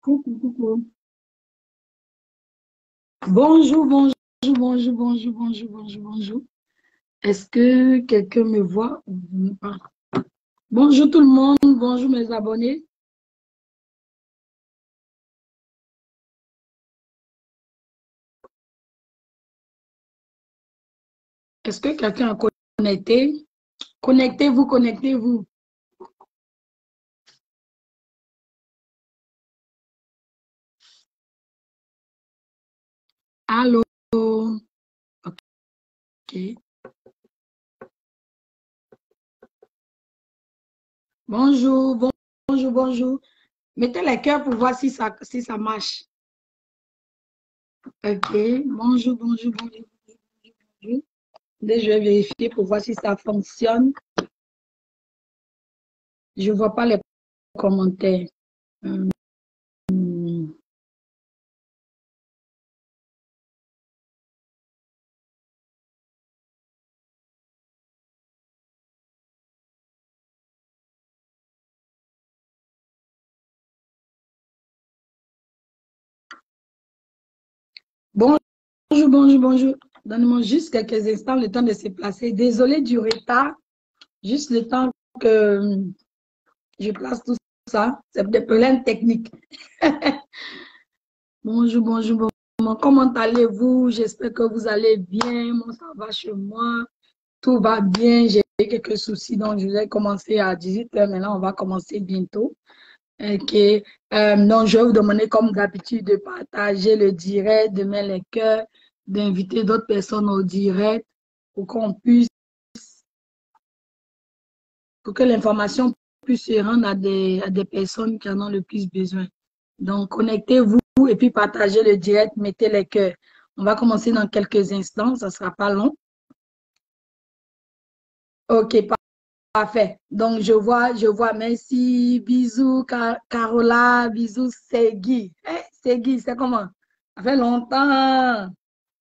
Coucou, coucou. Bonjour, bonjour, bonjour, bonjour, bonjour, bonjour, bonjour. Est-ce que quelqu'un me voit? Bonjour tout le monde, bonjour mes abonnés. Est-ce que quelqu'un est connecté? Connectez-vous, connectez-vous. Allô? Ok. Bonjour, bonjour, bonjour. Mettez les cœurs pour voir si ça marche. Ok. Bonjour, bonjour, bonjour, bonjour. Là, je vais vérifier pour voir si ça fonctionne. Je ne vois pas les commentaires. Hum. Bonjour, bonjour, bonjour. Donnez-moi juste quelques instants, le temps de se placer. Désolée du retard, juste le temps que je place tout ça. C'est des problèmes techniques. Bonjour, bonjour, bonjour. Comment allez-vous? J'espère que vous allez bien. Moi, ça va chez moi. Tout va bien. J'ai eu quelques soucis, donc je vais commencer à 18h. Maintenant, on va commencer bientôt. Ok. Donc, je vais vous demander, comme d'habitude, de partager le direct, de mettre les cœurs, d'inviter d'autres personnes au direct pour qu'on puisse, pour que l'information puisse se rendre à des personnes qui en ont le plus besoin. Donc, connectez-vous et puis partagez le direct, mettez les cœurs. On va commencer dans quelques instants, ça ne sera pas long. Ok, parfait. Donc, je vois, merci. Bisous, Carola. Bisous, Segui. Segui, c'est comment? Ça fait longtemps.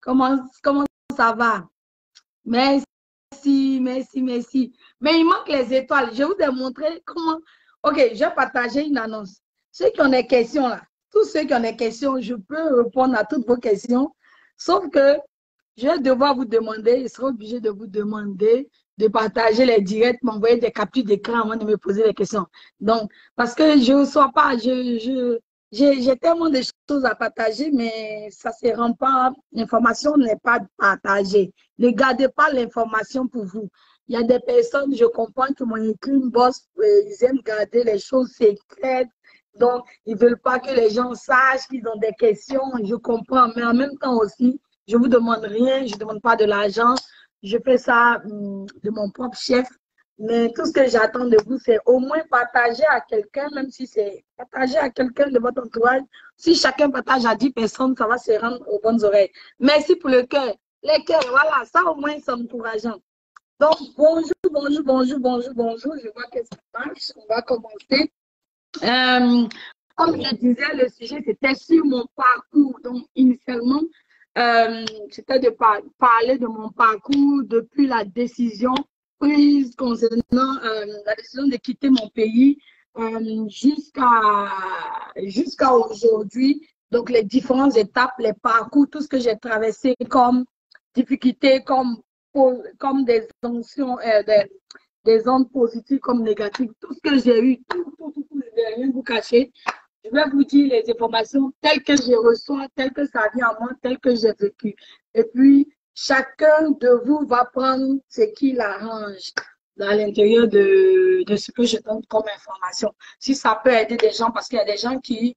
Comment ça va? Merci, merci, merci. Mais il manque les étoiles. Je vous ai montré comment. Ok, j'ai partagé une annonce. Ceux qui ont des questions là, tous ceux qui ont des questions, je peux répondre à toutes vos questions. Sauf que je vais devoir vous demander, je serai obligé de vous demander de partager les directs, m'envoyer des captures d'écran avant de me poser les questions. Donc, parce que je ne reçois pas, j'ai tellement de choses à partager, mais ça ne se rend pas, l'information n'est pas partagée. Ne gardez pas l'information pour vous. Il y a des personnes, je comprends, qui m'ont écrit une bosse, ils aiment garder les choses secrètes. Donc, ils ne veulent pas que les gens sachent qu'ils ont des questions. Je comprends, mais en même temps aussi, je ne vous demande rien, je ne demande pas de l'argent. Je fais ça de mon propre chef. Mais tout ce que j'attends de vous, c'est au moins partager à quelqu'un, même si c'est partager à quelqu'un de votre entourage. Si chacun partage à 10 personnes, ça va se rendre aux bonnes oreilles. Merci pour le cœur. Les cœurs, voilà, ça au moins, c'est encourageant. Donc, bonjour, bonjour, bonjour, bonjour, bonjour. Je vois que ça marche. On va commencer. Euh, Comme je disais, le sujet, c'était sur mon parcours. Donc, initialement, c'était de parler de mon parcours depuis la décision prise concernant la décision de quitter mon pays jusqu'à aujourd'hui. Donc, les différentes étapes, les parcours, tout ce que j'ai traversé comme difficultés, comme des sanctions, des ondes positives comme négatives, tout ce que j'ai eu, tout, je ne vais rien vous cacher. Je vais vous dire les informations telles que je reçois, telles que ça vient à moi, telles que j'ai vécu. Et puis, chacun de vous va prendre ce qui l'arrange à l'intérieur de ce que je donne comme information. Si ça peut aider des gens, parce qu'il y a des gens qui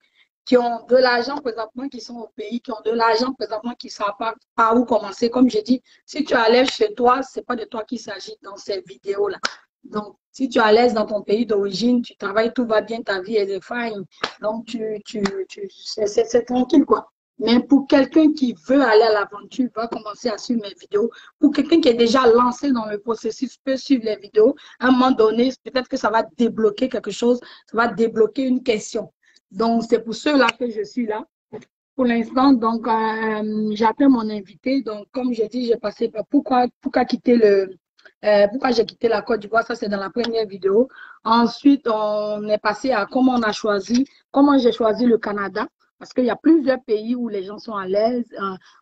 ont de l'argent présentement, qui sont au pays, qui ont de l'argent présentement, qui ne savent pas par où commencer. Comme je dis, si tu es à l'aise chez toi, ce n'est pas de toi qu'il s'agit dans ces vidéos-là. Donc, si tu es à l'aise dans ton pays d'origine, tu travailles, tout va bien, ta vie est fine. Donc, c'est tranquille, quoi. Mais pour quelqu'un qui veut aller à l'aventure, va commencer à suivre mes vidéos. Pour quelqu'un qui est déjà lancé dans le processus, peut suivre les vidéos. À un moment donné, peut-être que ça va débloquer quelque chose, ça va débloquer une question. Donc, c'est pour cela que je suis là. Pour l'instant, donc, j'appelle mon invité. Donc, comme je dis, j'ai passé par pourquoi quitter Pourquoi j'ai quitté la Côte d'Ivoire, ça c'est dans la première vidéo. Ensuite, on est passé à comment j'ai choisi le Canada, parce qu'il y a plusieurs pays où les gens sont à l'aise.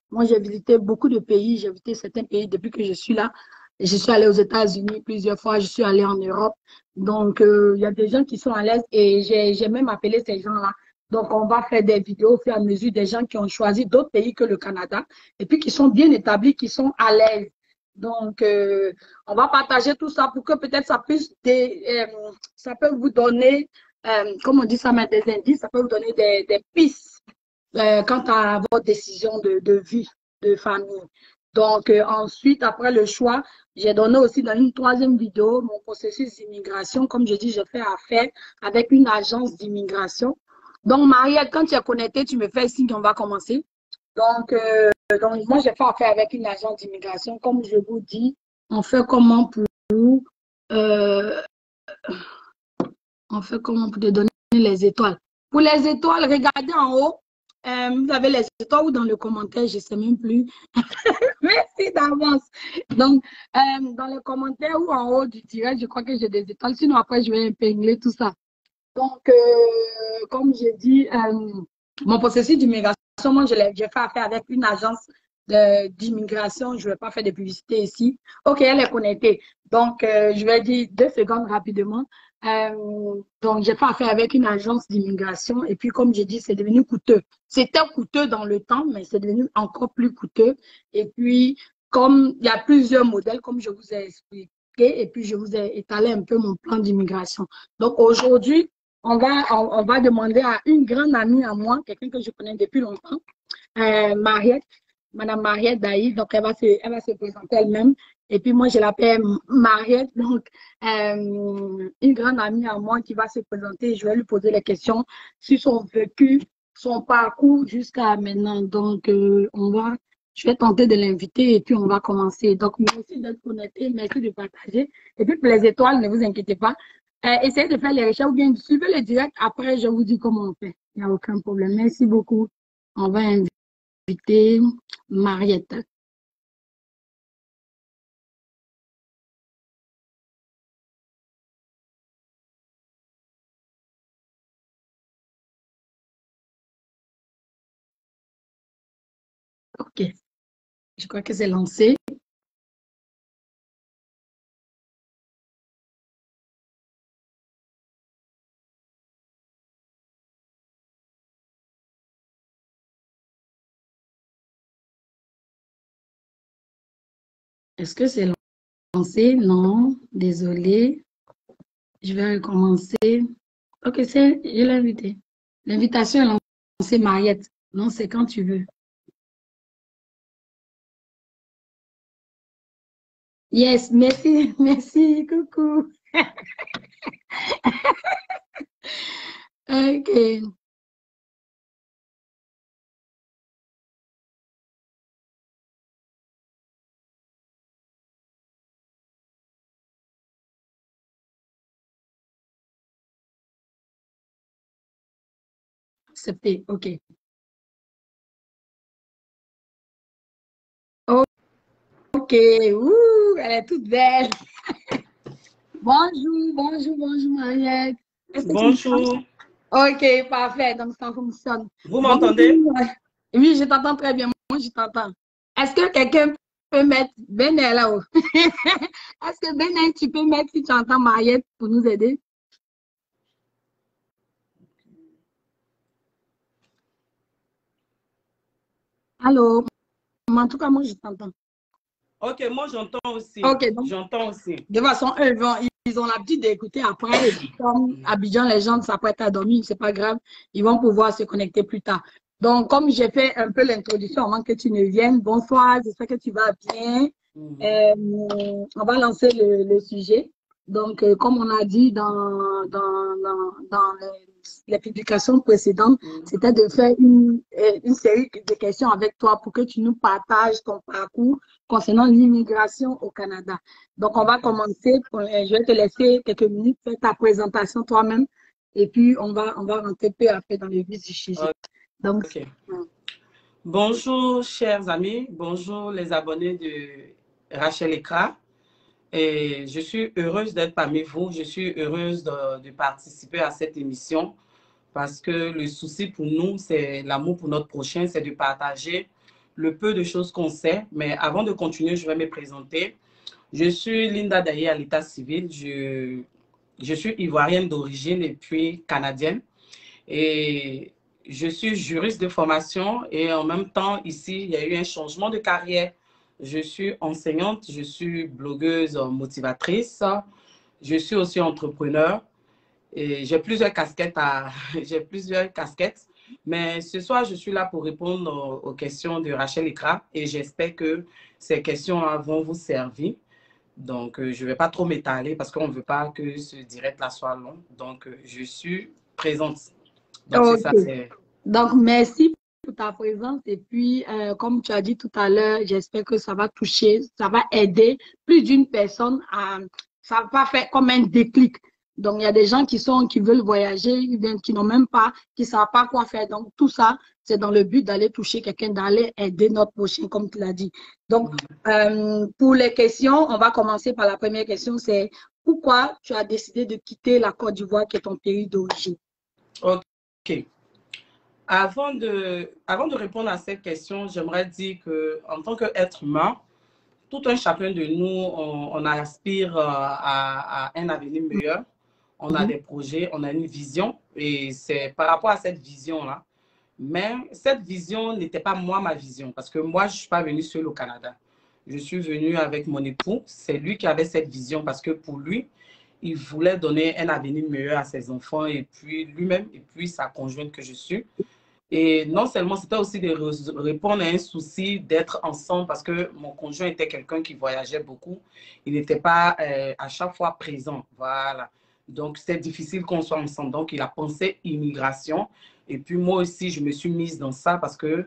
Moi, j'ai visité beaucoup de pays, j'ai visité certains pays depuis que je suis là. Je suis allée aux États-Unis plusieurs fois, je suis allée en Europe. Donc, il y a des gens qui sont à l'aise et j'ai même appelé ces gens-là. Donc, on va faire des vidéos au fur et à mesure des gens qui ont choisi d'autres pays que le Canada et puis qui sont bien établis, qui sont à l'aise. Donc, on va partager tout ça pour que peut-être ça peut vous donner, comme on dit ça, mais des indices, ça peut vous donner des pistes quant à votre décision de vie, de famille. Donc, ensuite, après le choix, j'ai donné aussi dans une troisième vidéo mon processus d'immigration. Comme je dis, je fais affaire avec une agence d'immigration. Donc, Mariette, quand tu es connectée, tu me fais signe qu'on va commencer. Donc, moi, j'ai fait affaire avec une agence d'immigration. Comme je vous dis, on fait comment euh, te donner les étoiles. Pour les étoiles, regardez en haut. Vous avez les étoiles ou dans le commentaire, je ne sais même plus. Merci d'avance. Donc, dans les commentaires ou en haut du direct, je crois que j'ai des étoiles. Sinon, après, je vais épingler tout ça. Donc, comme j'ai dit, mon processus d'immigration, moi, j'ai fait affaire avec une agence d'immigration. Je ne vais pas faire de publicité ici. OK, elle est connectée. Donc, je vais dire 2 secondes rapidement. Donc, j'ai fait affaire avec une agence d'immigration. Et puis, comme j'ai dit, c'est devenu coûteux. C'était coûteux dans le temps, mais c'est devenu encore plus coûteux. Et puis, comme il y a plusieurs modèles, comme je vous ai expliqué, et puis je vous ai étalé un peu mon plan d'immigration. Donc, aujourd'hui, on va demander à une grande amie à moi, quelqu'un que je connais depuis longtemps, Mariette, Madame Mariette Daï. Donc, elle va se présenter elle-même. Et puis, moi, je l'appelle Mariette. Donc, une grande amie à moi qui va se présenter. Je vais lui poser les questions sur son vécu, son parcours jusqu'à maintenant. Donc, je vais tenter de l'inviter et puis on va commencer. Donc, merci d'être connecté, merci de partager. Et puis, pour les étoiles, ne vous inquiétez pas. Essayez de faire les recherches ou bien suivez le direct. Après, je vous dis comment on fait. Il n'y a aucun problème. Merci beaucoup. On va inviter Mariette. OK. Je crois que c'est lancé. Est-ce que c'est lancé? Non. Désolé. Je vais recommencer. OK, je l'ai invité. L'invitation est lancée, Mariette. Non, c'est quand tu veux. Yes, merci, merci, coucou. OK. Accepté. OK. OK. Ouh, elle est toute belle. Bonjour, bonjour, bonjour, Mariette. Est-ce que tu Bonjour. m'entends? OK, parfait. Donc, ça fonctionne. Vous m'entendez? Oui, je t'entends très bien. Moi, je t'entends. Est-ce que quelqu'un peut mettre Benet là-haut? Est-ce que Benet, tu peux mettre si tu entends Mariette pour nous aider? Allô? En tout cas, moi, je t'entends. Ok, moi j'entends aussi. OK, donc, J'entends aussi. de toute façon, eux, ils ont l'habitude d'écouter après. Et puis, comme Abidjan, les gens s'apprêtent à dormir, c'est pas grave. Ils vont pouvoir se connecter plus tard. Donc, comme j'ai fait un peu l'introduction avant que tu ne viennes, bonsoir, j'espère que tu vas bien. On va lancer le sujet. Donc, comme on a dit dans les publications précédentes, c'était de faire une série de questions avec toi pour que tu nous partages ton parcours concernant l'immigration au Canada. Donc, on va commencer. Je vais te laisser quelques minutes faire ta présentation toi-même et puis on va rentrer peu à peu dans le vif du sujet. Donc, okay. Bonjour, chers amis. Bonjour, les abonnés de Rachel Ekra. Et je suis heureuse d'être parmi vous. Je suis heureuse de participer à cette émission parce que le souci pour nous, c'est l'amour pour notre prochain, c'est de partager le peu de choses qu'on sait. Mais avant de continuer, je vais me présenter. Je suis Linda Daye à l'état civil. Je suis ivoirienne d'origine et puis canadienne. Et je suis juriste de formation et en même temps, ici, il y a eu un changement de carrière. Je suis enseignante, je suis blogueuse motivatrice, je suis aussi entrepreneur et j'ai plusieurs casquettes j'ai plusieurs casquettes. Mais ce soir, je suis là pour répondre aux questions de Rachel Ikra et j'espère que ces questions vont vous servir. Donc, je ne vais pas trop m'étaler parce qu'on ne veut pas que ce direct-là soit long. Donc, je suis présente. Donc, c'est ça, Ok. c'est... Donc, merci pour ta présence. Et puis, comme tu as dit tout à l'heure, j'espère que ça va toucher, ça va aider plus d'une personne à, ça va faire comme un déclic. Donc, il y a des gens qui veulent voyager, qui n'ont même pas, qui ne savent pas quoi faire. Donc, tout ça, c'est dans le but d'aller toucher quelqu'un, d'aller aider notre prochain, comme tu l'as dit. Donc, pour les questions, on va commencer par la première question, c'est pourquoi tu as décidé de quitter la Côte d'Ivoire, qui est ton pays d'origine? OK. Avant de répondre à cette question, j'aimerais dire qu'en tant qu'être humain, tout un chacun de nous, on aspire à un avenir meilleur. On a des projets, on a une vision et c'est par rapport à cette vision-là. Mais cette vision n'était pas moi, ma vision, parce que moi, je ne suis pas venue seule au Canada. Je suis venue avec mon époux. C'est lui qui avait cette vision parce que pour lui, il voulait donner un avenir meilleur à ses enfants et puis lui-même et puis sa conjointe que je suis. Et non seulement, c'était aussi de répondre à un souci d'être ensemble parce que mon conjoint était quelqu'un qui voyageait beaucoup. Il n'était pas à chaque fois présent. Voilà. Donc, c'était difficile qu'on soit ensemble. Donc, il a pensé immigration. Et puis, moi aussi, je me suis mise dans ça parce que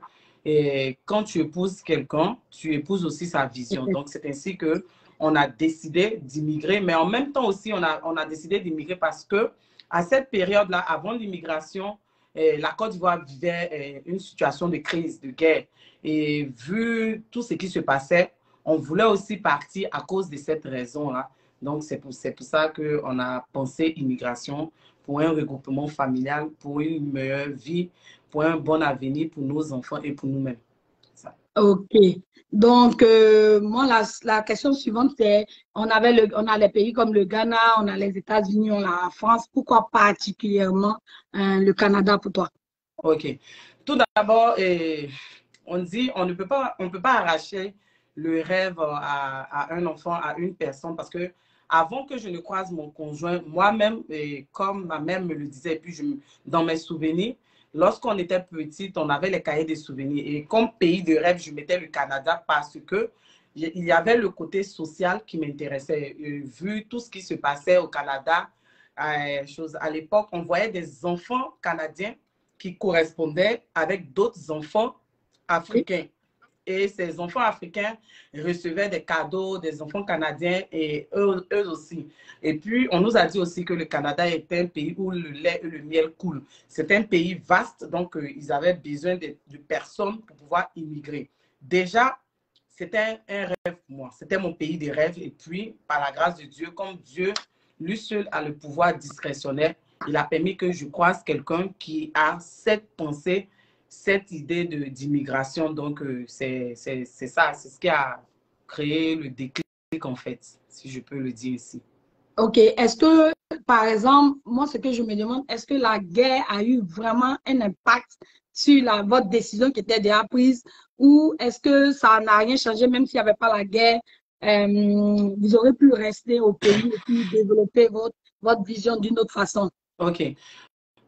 quand tu épouses quelqu'un, tu épouses aussi sa vision. Donc, c'est ainsi que on a décidé d'immigrer. Mais en même temps aussi, on a décidé d'immigrer parce que à cette période-là, avant l'immigration, la Côte d'Ivoire vivait une situation de crise, de guerre. Et vu tout ce qui se passait, on voulait aussi partir à cause de cette raison-là. Donc, c'est pour ça qu'on a pensé immigration pour un regroupement familial, pour une meilleure vie, pour un bon avenir pour nos enfants et pour nous-mêmes. Ok. Donc, moi, la question suivante, c'est, on a les pays comme le Ghana, on a les États-Unis, on a la France. Pourquoi particulièrement le Canada pour toi? OK. Tout d'abord, on dit on peut pas arracher le rêve à un enfant, à une personne, parce que avant que je ne croise mon conjoint, moi-même, comme ma mère me le disait, puis dans mes souvenirs, lorsqu'on était petite, on avait les cahiers des souvenirs. Et comme pays de rêve, je mettais le Canada parce que il y avait le côté social qui m'intéressait. Vu tout ce qui se passait au Canada, à l'époque, on voyait des enfants canadiens qui correspondaient avec d'autres enfants africains. Et ces enfants africains recevaient des cadeaux des enfants canadiens et eux aussi. Et puis, on nous a dit aussi que le Canada est un pays où le lait et le miel coulent. C'est un pays vaste, donc ils avaient besoin de personnes pour pouvoir immigrer. Déjà, c'était un rêve pour moi. C'était mon pays de rêve. Et puis, par la grâce de Dieu, comme Dieu, lui seul, a le pouvoir discrétionnaire, il a permis que je croise quelqu'un qui a cette pensée, cette idée d'immigration. Donc, c'est ça, c'est ce qui a créé le déclic, en fait, si je peux le dire ici. Ok. Est-ce que, par exemple, moi, ce que je me demande, est-ce que la guerre a eu vraiment un impact sur votre décision qui était déjà prise ou est-ce que ça n'a rien changé, même s'il n'y avait pas la guerre, vous aurez pu rester au pays et puis développer votre vision d'une autre façon? OK.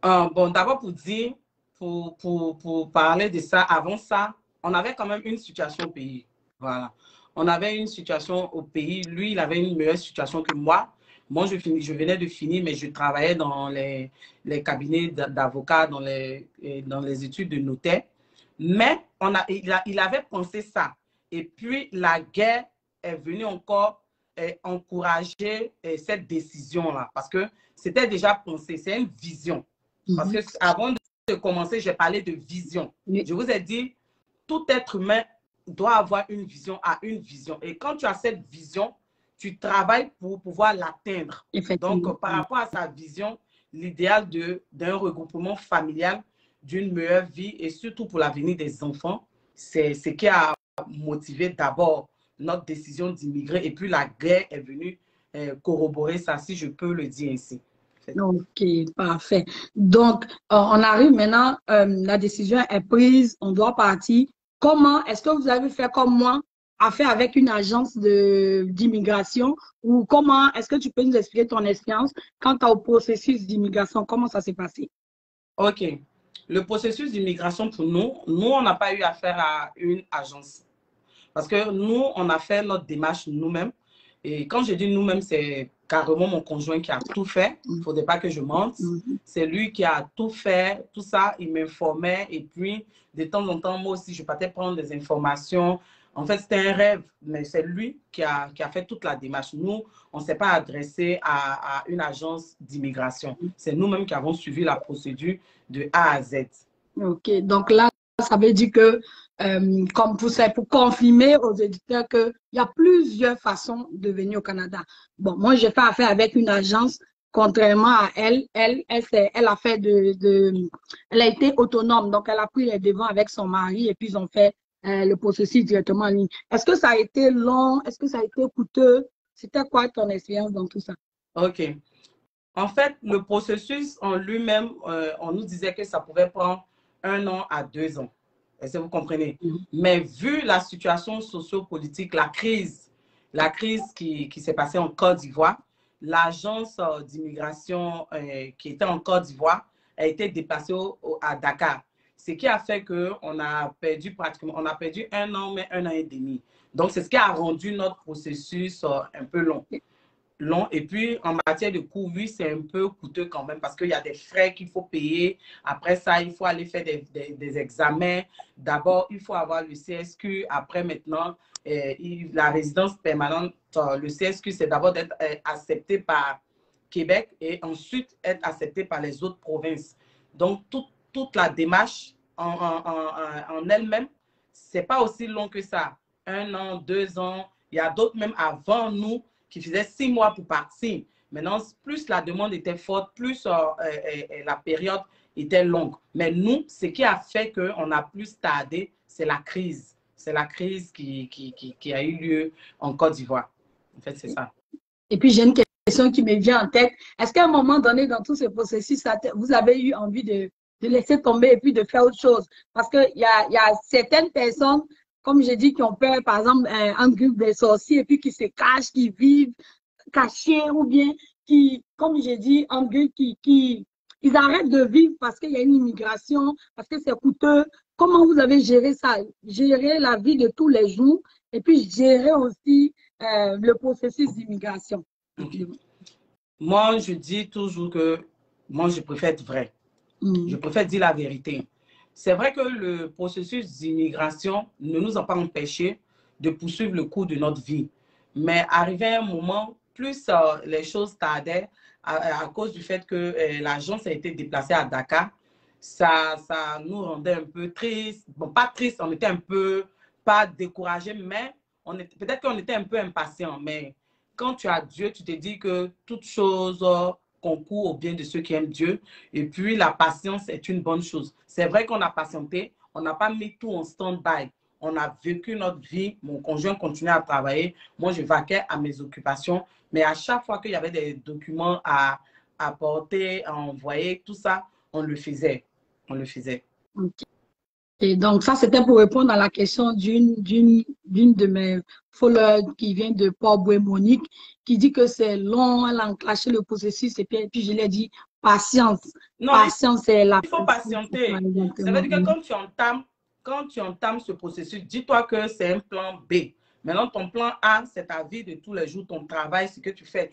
Bon, d'abord pour dire, pour parler de ça, avant ça, on avait quand même une situation au pays. Voilà. On avait une situation au pays. Lui, il avait une meilleure situation que moi. Moi, je venais de finir, mais je travaillais dans les cabinets d'avocats, dans les études de notaire. Mais il avait pensé ça. Et puis, la guerre est venue encore encourager cette décision-là. Parce que c'était déjà pensé, c'est une vision. Parce que avant de commencer, j'ai parlé de vision. Je vous ai dit, tout être humain doit avoir une vision, a une vision. Et quand tu as cette vision, tu travailles pour pouvoir l'atteindre. Donc, par rapport à sa vision, l'idéal d'un regroupement familial, d'une meilleure vie et surtout pour l'avenir des enfants, c'est ce qui a motivé d'abord notre décision d'immigrer. Et puis, la guerre est venue corroborer ça, si je peux le dire ainsi. Ok, parfait. Donc, on arrive maintenant, la décision est prise, on doit partir. Comment est-ce que vous avez fait comme moi, affaire avec une agence d'immigration, ou comment est-ce que tu peux nous expliquer ton expérience quant au processus d'immigration? Comment ça s'est passé? Ok. Le processus d'immigration pour nous, on n'a pas eu affaire à une agence. Parce que nous, on a fait notre démarche nous-mêmes. Et quand je dis nous-mêmes, c'est carrément mon conjoint qui a tout fait. Il ne faudrait pas que je mente. C'est lui qui a tout fait, tout ça. Il m'informait. Et puis, de temps en temps, moi aussi, je partais prendre des informations. En fait, c'était un rêve, mais c'est lui qui a fait toute la démarche. Nous, on ne s'est pas adressé à une agence d'immigration. C'est nous-mêmes qui avons suivi la procédure de A à Z. Ok, donc là, ça veut dire que, comme pour confirmer aux éditeurs qu'il y a plusieurs façons de venir au Canada. Bon, moi, j'ai fait affaire avec une agence, contrairement à elle. Elle a fait elle a été autonome, donc elle a pris les devants avec son mari et puis ils ont fait le processus directement en ligne. Est-ce que ça a été long? Est-ce que ça a été coûteux? C'était quoi ton expérience dans tout ça? Ok. En fait, le processus en lui-même, on nous disait que ça pouvait prendre 1 an à 2 ans. Est-ce que vous comprenez? Mais vu la situation sociopolitique, la crise qui s'est passée en Côte d'Ivoire, l'agence d'immigration qui était en Côte d'Ivoire a été déplacée à Dakar. Ce qui a fait qu'on a perdu pratiquement, on a perdu 1 an, mais 1 an et demi. Donc, c'est ce qui a rendu notre processus un peu long. Et puis, en matière de coût, oui, c'est un peu coûteux quand même parce qu'il y a des frais qu'il faut payer. Après ça, il faut aller faire des examens. D'abord, il faut avoir le CSQ. Après, maintenant, la résidence permanente, le CSQ, c'est d'abord d'être accepté par Québec et ensuite être accepté par les autres provinces. Donc, toute la démarche en elle-même, ce n'est pas aussi long que ça. 1 an, 2 ans. Il y a d'autres même avant nous qui faisait 6 mois pour partir. Maintenant, plus la demande était forte, plus la période était longue. Mais nous, ce qui a fait qu'on a plus tardé, c'est la crise. C'est la crise qui a eu lieu en Côte d'Ivoire. En fait, c'est ça. Et puis, j'ai une question qui me vient en tête. Est-ce qu'à un moment donné, dans tout ce processus, vous avez eu envie de laisser tomber et puis de faire autre chose? Parce qu'il y a certaines personnes, comme j'ai dit, qui ont peur, par exemple, un groupe des sorciers et puis qui se cachent, qui vivent cachés ou bien qui, comme j'ai dit, un groupe ils arrêtent de vivre parce qu'il y a une immigration, parce que c'est coûteux. Comment vous avez géré ça? Gérer la vie de tous les jours et puis gérer aussi le processus d'immigration. Okay. Moi, je dis toujours que moi, je préfère être vrai. Je préfère dire la vérité. C'est vrai que le processus d'immigration ne nous a pas empêchés de poursuivre le cours de notre vie. Mais arrivé à un moment, plus les choses tardaient à cause du fait que l'agence a été déplacée à Dakar, ça nous rendait un peu tristes. Bon, pas tristes, on était un peu, pas découragés, mais peut-être qu'on était un peu impatients. Mais quand tu as Dieu, tu te dis que toute chose concourt au bien de ceux qui aiment Dieu. Et puis, la patience est une bonne chose. C'est vrai qu'on a patienté, on n'a pas mis tout en stand-by. On a vécu notre vie, mon conjoint continuait à travailler, moi je vaquais à mes occupations, mais à chaque fois qu'il y avait des documents à apporter, à envoyer, tout ça, on le faisait. On le faisait. Okay. Et donc, ça, c'était pour répondre à la question d'une de mes followers qui vient de Port-Boué, Monique, qui dit que c'est long, elle a enclenché le processus et puis je lui ai dit patience. Non, patience, c'est la. Il faut patienter. Ça veut dire que quand tu entames ce processus, dis-toi que c'est un plan B. Maintenant, ton plan A, c'est ta vie de tous les jours, ton travail, ce que tu fais.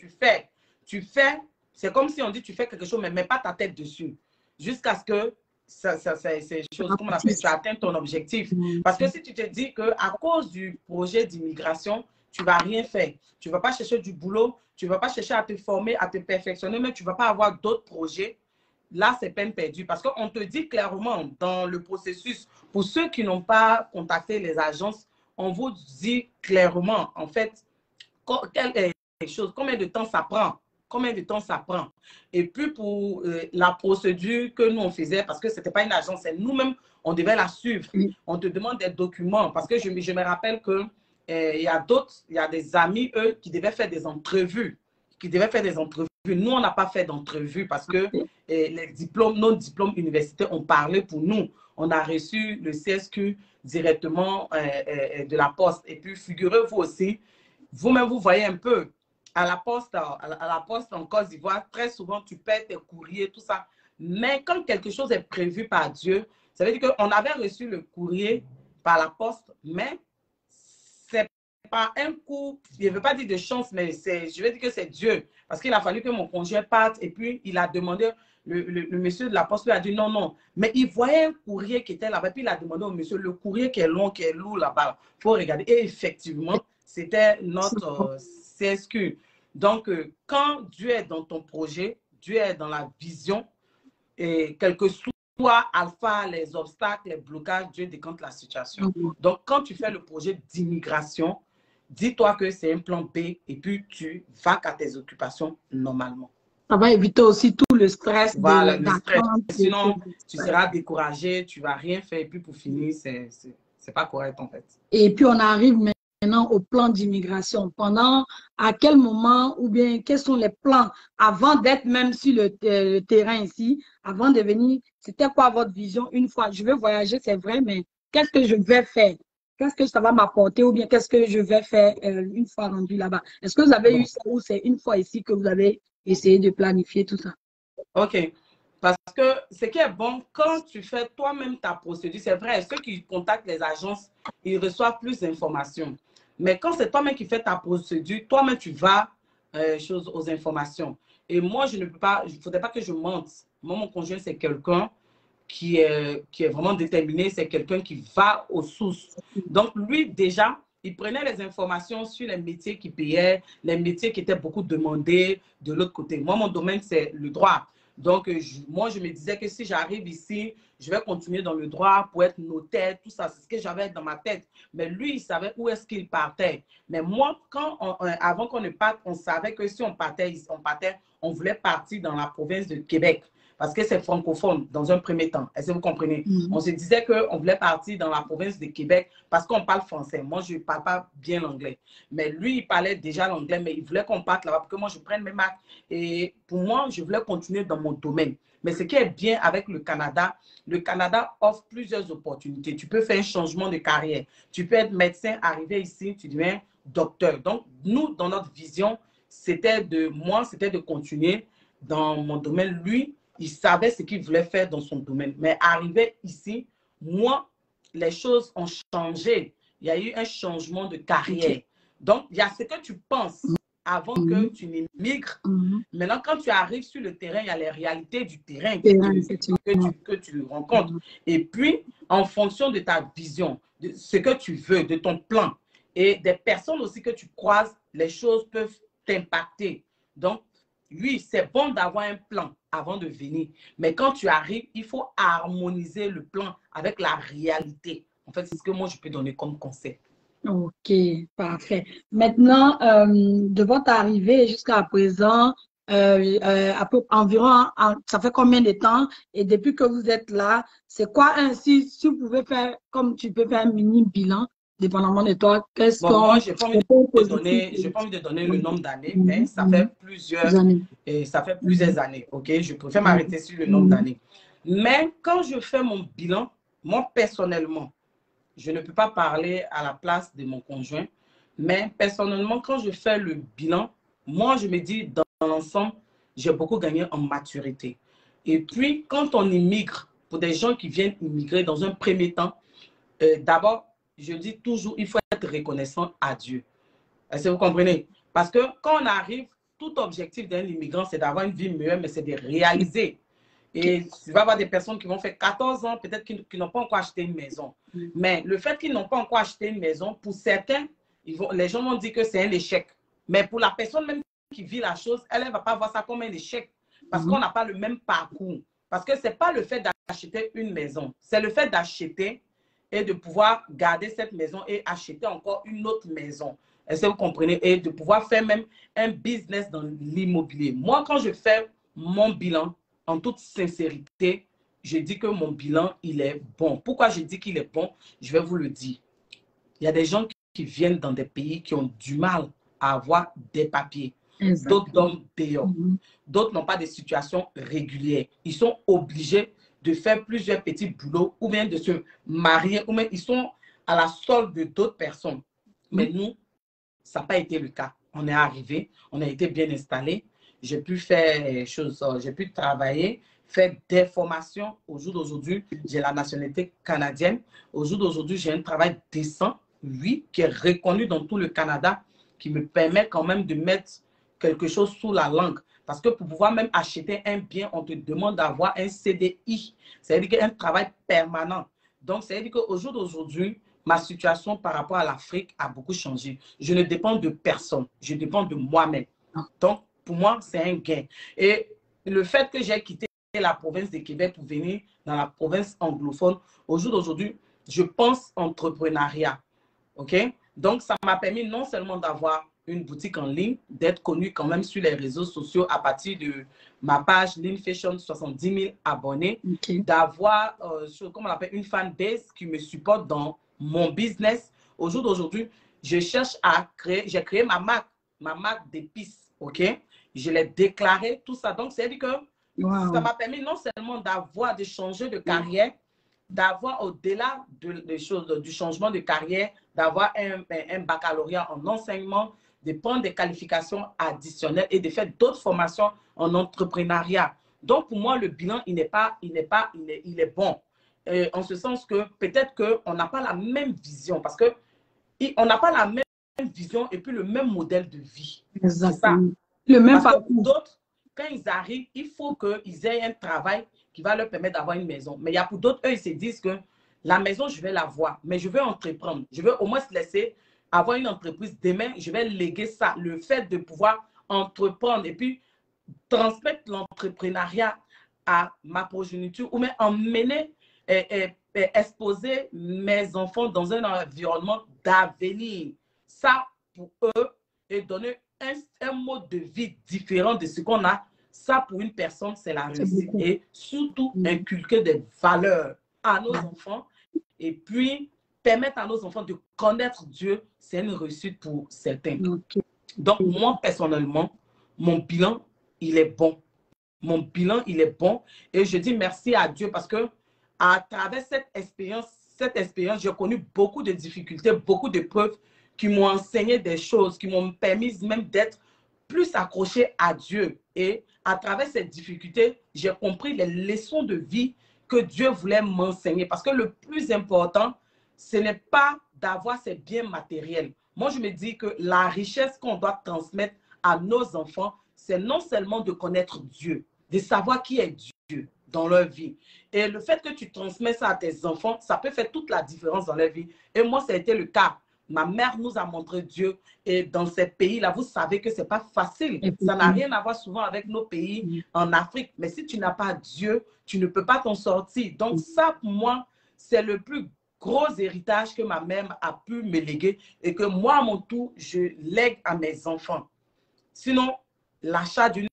Tu fais, c'est comme si on dit tu fais quelque chose, mais mets pas ta tête dessus. Jusqu'à ce que ces choses, comment on appelle, tu atteins ton objectif. Parce que si tu te dis qu'à cause du projet d'immigration, tu ne vas rien faire. Tu ne vas pas chercher du boulot, tu ne vas pas chercher à te former, à te perfectionner, mais tu ne vas pas avoir d'autres projets. Là, c'est peine perdue parce qu'on te dit clairement dans le processus, pour ceux qui n'ont pas contacté les agences, on vous dit clairement, en fait, quelle est choses, combien de temps ça prend? Combien de temps ça prend? Et puis pour la procédure que nous on faisait, parce que ce n'était pas une agence, c'est nous-mêmes, on devait la suivre. On te demande des documents, parce que je me rappelle que il y a d'autres, il y a des amis, eux, qui devaient faire des entrevues. Nous, on n'a pas fait d'entrevue parce que les diplômes, nos diplômes universitaires ont parlé pour nous. On a reçu le CSQ directement de la poste. Et puis, figurez-vous aussi, vous-même, vous voyez un peu, à la poste en Côte d'Ivoire, très souvent, tu perds tes courriers, tout ça. Mais quand quelque chose est prévu par Dieu, ça veut dire qu'on avait reçu le courrier par la poste, mais c'est pas un coup, je ne veux pas dire de chance, mais je veux dire que c'est Dieu. Parce qu'il a fallu que mon congé parte et puis il a demandé, le monsieur de la poste lui a dit non, non. Mais il voyait un courrier qui était là-bas, puis il a demandé au monsieur, le courrier qui est long, qui est lourd là-bas, il faut regarder. Et effectivement, c'était notre CSQ. Donc, quand Dieu est dans ton projet, Dieu est dans la vision, et quel que soit alpha, les obstacles, les blocages, Dieu décante la situation. Donc, quand tu fais le projet d'immigration, dis-toi que c'est un plan B et puis tu vas qu'à tes occupations normalement. Ça va éviter aussi tout le stress. Voilà, le stress. Sinon, tu seras découragé, tu ne vas rien faire et puis pour finir, c'est pas correct en fait. Et puis, on arrive maintenant au plan d'immigration. Pendant, à quel moment ou bien quels sont les plans avant d'être même sur le terrain ici, avant de venir, c'était quoi votre vision une fois? Je veux voyager, c'est vrai, mais qu'est-ce que je vais faire? Qu'est-ce que ça va m'apporter ou bien qu'est-ce que je vais faire une fois rendu là-bas? Est-ce que vous avez eu ça ou c'est une fois ici que vous avez essayé de planifier tout ça? OK. Parce que ce qui est bon, quand tu fais toi-même ta procédure, c'est vrai, ceux qui contactent les agences, ils reçoivent plus d'informations. Mais quand c'est toi-même qui fais ta procédure, toi-même, tu vas aux informations. Et moi, je ne peux pas, il ne faudrait pas que je mente. Moi, mon conjoint, c'est quelqu'un qui est vraiment déterminé, c'est quelqu'un qui va aux sources. Donc, lui, déjà, il prenait les informations sur les métiers qui payaient, les métiers qui étaient beaucoup demandés de l'autre côté. Moi, mon domaine, c'est le droit. Donc, moi, je me disais que si j'arrive ici, je vais continuer dans le droit pour être notaire, tout ça. C'est ce que j'avais dans ma tête. Mais lui, il savait où est-ce qu'il partait. Mais moi, avant qu'on ne parte, on savait que si on partait, on voulait partir dans la province de Québec. Parce que c'est francophone dans un premier temps. Est-ce que vous comprenez? On se disait qu'on voulait partir dans la province de Québec parce qu'on parle français. Moi, je ne parle pas bien l'anglais. Mais lui, il parlait déjà l'anglais, mais il voulait qu'on parte là-bas pour que moi, je prenne mes marques. Et pour moi, je voulais continuer dans mon domaine. Mais ce qui est bien avec le Canada offre plusieurs opportunités. Tu peux faire un changement de carrière. Tu peux être médecin, arriver ici, tu deviens docteur. Donc, nous, dans notre vision, c'était de continuer dans mon domaine. Lui, il savait ce qu'il voulait faire dans son domaine. Mais arrivé ici, moi, les choses ont changé. Il y a eu un changement de carrière. Donc, il y a ce que tu penses avant que tu n'immigres. Maintenant, quand tu arrives sur le terrain, il y a les réalités du terrain que tu rencontres. Et puis, en fonction de ta vision, de ce que tu veux, de ton plan, et des personnes aussi que tu croises, les choses peuvent t'impacter. Donc, oui, c'est bon d'avoir un plan avant de venir. Mais quand tu arrives, il faut harmoniser le plan avec la réalité. En fait, c'est ce que moi, je peux donner comme conseil. Ok, parfait. Maintenant, de votre arrivée jusqu'à présent, environ, ça fait combien de temps? Et depuis que vous êtes là, c'est quoi si vous pouvez faire, comme tu peux faire un mini bilan, dépendamment de toi, qu'est-ce qu'on... Moi, je n'ai pas envie de donner le nombre d'années, mais ça fait plusieurs années. Ok, je préfère m'arrêter sur le nombre d'années. Mais quand je fais mon bilan, moi, personnellement, je ne peux pas parler à la place de mon conjoint, mais personnellement, quand je fais le bilan, moi, je me dis, dans l'ensemble, j'ai beaucoup gagné en maturité. Et puis, quand on immigre, pour des gens qui viennent immigrer dans un premier temps, d'abord, je dis toujours, il faut être reconnaissant à Dieu. Est-ce que vous comprenez? Parce que quand on arrive, tout objectif d'un immigrant, c'est d'avoir une vie meilleure, mais c'est de réaliser. Et tu vas avoir des personnes qui vont faire 14 ans, peut-être qui n'ont pas encore acheté une maison. Mais le fait qu'ils n'ont pas encore acheté une maison, pour certains, les gens vont dire que c'est un échec. Mais pour la personne même qui vit la chose, elle ne va pas voir ça comme un échec. Parce qu'on n'a pas le même parcours. Parce que ce n'est pas le fait d'acheter une maison. C'est le fait d'acheter et de pouvoir garder cette maison et acheter encore une autre maison. Est-ce que vous comprenez? Et de pouvoir faire même un business dans l'immobilier. Moi, quand je fais mon bilan, en toute sincérité, je dis que mon bilan, il est bon. Pourquoi je dis qu'il est bon? Je vais vous le dire. Il y a des gens qui viennent dans des pays qui ont du mal à avoir des papiers. D'autres dorment dehors. D'autres n'ont pas de situation régulière. Ils sont obligés de faire plusieurs petits boulots ou bien de se marier ou bien ils sont à la solde de d'autres personnes. Mais nous, ça n'a pas été le cas. On est arrivé, on a été bien installé. J'ai pu faire choses, j'ai pu travailler, faire des formations. Au jour d'aujourd'hui, j'ai la nationalité canadienne. Au jour d'aujourd'hui, j'ai un travail décent, oui, qui est reconnu dans tout le Canada, qui me permet quand même de mettre quelque chose sous la langue. Parce que pour pouvoir même acheter un bien, on te demande d'avoir un CDI. C'est-à-dire un travail permanent. Donc, c'est-à-dire qu'au jour d'aujourd'hui, ma situation par rapport à l'Afrique a beaucoup changé. Je ne dépends de personne. Je dépends de moi-même. Donc, pour moi, c'est un gain. Et le fait que j'ai quitté la province de Québec pour venir dans la province anglophone, au jour d'aujourd'hui, je pense entrepreneuriat. OK? Donc, ça m'a permis non seulement d'avoir une boutique en ligne, d'être connu quand même sur les réseaux sociaux à partir de ma page Lean Fashion, 70 000 abonnés, d'avoir, comment on appelle, une fanbase qui me supporte dans mon business. Au jour d'aujourd'hui, je cherche à créer, j'ai créé ma marque d'épices, OK? Je l'ai déclaré, tout ça. Donc, c'est-à-dire que ça m'a permis non seulement d'avoir, de changer de carrière, d'avoir au-delà des choses, du changement de carrière, d'avoir un baccalauréat en enseignement, de prendre des qualifications additionnelles et de faire d'autres formations en entrepreneuriat. Donc, pour moi, le bilan, il est bon. En ce sens que peut-être qu'on n'a pas la même vision parce qu'on n'a pas la même vision et puis le même modèle de vie. C'est ça. Le même parce que d'autres, quand ils arrivent, il faut qu'ils aient un travail qui va leur permettre d'avoir une maison. Mais il y a pour d'autres, eux, ils se disent que la maison, je vais l'avoir, mais je veux entreprendre. Je veux au moins se laisser avoir une entreprise. Demain, je vais léguer ça. Le fait de pouvoir entreprendre et puis transmettre l'entrepreneuriat à ma progéniture ou même emmener, exposer mes enfants dans un environnement d'avenir. Ça, pour eux, et donner un mode de vie différent de ce qu'on a, ça pour une personne, c'est la réussite. Et surtout, inculquer des valeurs à nos enfants et puis permettre à nos enfants de connaître Dieu, c'est une réussite pour certains. Donc, moi, personnellement, mon bilan, il est bon. Mon bilan, il est bon. Et je dis merci à Dieu parce que à travers cette expérience, j'ai connu beaucoup de difficultés, beaucoup de preuves qui m'ont enseigné des choses, qui m'ont permis même d'être plus accroché à Dieu. Et à travers cette difficulté, j'ai compris les leçons de vie que Dieu voulait m'enseigner. Parce que le plus important, ce n'est pas d'avoir ces biens matériels. Moi, je me dis que la richesse qu'on doit transmettre à nos enfants, c'est non seulement de connaître Dieu, de savoir qui est Dieu dans leur vie. Et le fait que tu transmets ça à tes enfants, ça peut faire toute la différence dans leur vie. Et moi, ça a été le cas. Ma mère nous a montré Dieu. Et dans ces pays-là, vous savez que ce n'est pas facile. Ça n'a rien à voir souvent avec nos pays en Afrique. Mais si tu n'as pas Dieu, tu ne peux pas t'en sortir. Donc ça, pour moi, c'est le plus gros héritage que ma mère a pu me léguer et que moi, à mon tour, je lègue à mes enfants. Sinon, l'achat d'une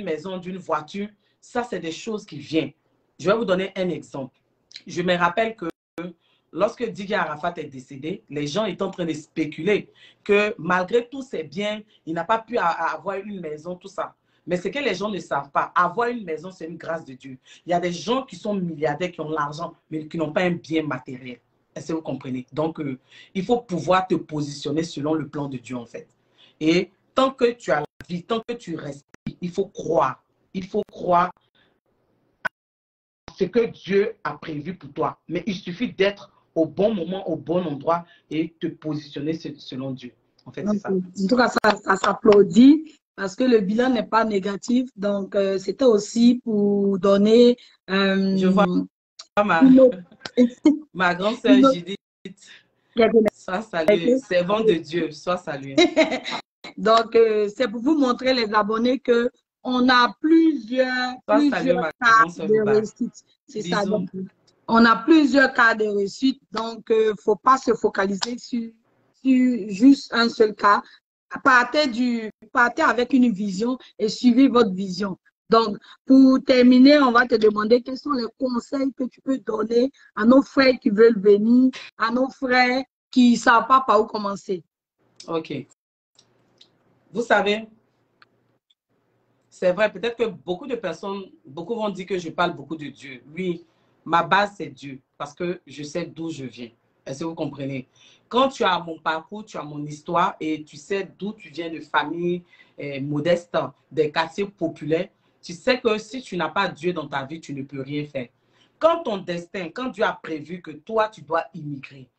maison, d'une voiture, ça, c'est des choses qui viennent. Je vais vous donner un exemple. Je me rappelle que lorsque Didier Arafat est décédé, les gens étaient en train de spéculer que malgré tous ses biens, il n'a pas pu avoir une maison, tout ça. Mais ce que les gens ne savent pas, avoir une maison, c'est une grâce de Dieu. Il y a des gens qui sont milliardaires, qui ont l'argent, mais qui n'ont pas un bien matériel. Est-ce que vous comprenez? Donc, il faut pouvoir te positionner selon le plan de Dieu, en fait. Et tant que tu as la vie, tant que tu respires, il faut croire. Il faut croire à ce que Dieu a prévu pour toi. Mais il suffit d'être au bon moment, au bon endroit et te positionner selon Dieu. En fait, c'est ça. En tout cas, ça s'applaudit parce que le bilan n'est pas négatif. Donc, c'était aussi pour donner... je vois ma grande sœur Judith. Sois saluée. Servant de Dieu, sois saluée. Donc, c'est pour vous montrer, les abonnés, que on a plusieurs cas de réussite. C'est ça. Donc, on a plusieurs cas de réussite. Donc, il ne faut pas se focaliser sur sur juste un seul cas. Partez avec une vision et suivez votre vision. Donc, pour terminer, on va te demander quels sont les conseils que tu peux donner à nos frères qui veulent venir, à nos frères qui ne savent pas par où commencer. OK. Vous savez, c'est vrai, peut-être que beaucoup de personnes, beaucoup vont dire que je parle beaucoup de Dieu. Oui, ma base, c'est Dieu, parce que je sais d'où je viens. Est-ce que vous comprenez? Quand tu as mon parcours, tu as mon histoire et tu sais d'où tu viens de famille modeste, des quartiers populaires, tu sais que si tu n'as pas Dieu dans ta vie, tu ne peux rien faire. Quand ton destin, quand Dieu a prévu que toi, tu dois immigrer,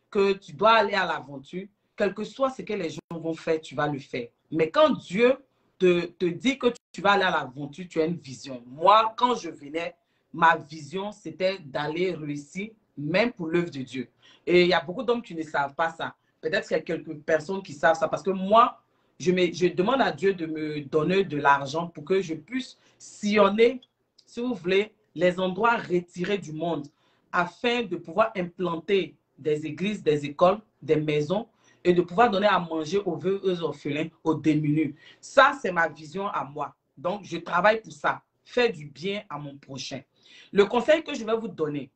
que tu dois aller à l'aventure, quel que soit ce que les gens vont faire, tu vas le faire. Mais quand Dieu te dit que tu vas aller à l'aventure, tu as une vision. Moi, quand je venais, ma vision, c'était d'aller réussir, même pour l'œuvre de Dieu. Et il y a beaucoup d'hommes qui ne savent pas ça. Peut-être qu'il y a quelques personnes qui savent ça. Parce que moi, je demande à Dieu de me donner de l'argent pour que je puisse sillonner, si vous voulez, les endroits retirés du monde, afin de pouvoir implanter des églises, des écoles, des maisons, et de pouvoir donner à manger aux veuves, aux orphelins, aux démunis. Ça, c'est ma vision à moi. Donc, je travaille pour ça. Faire du bien à mon prochain. Le conseil que je vais vous donner,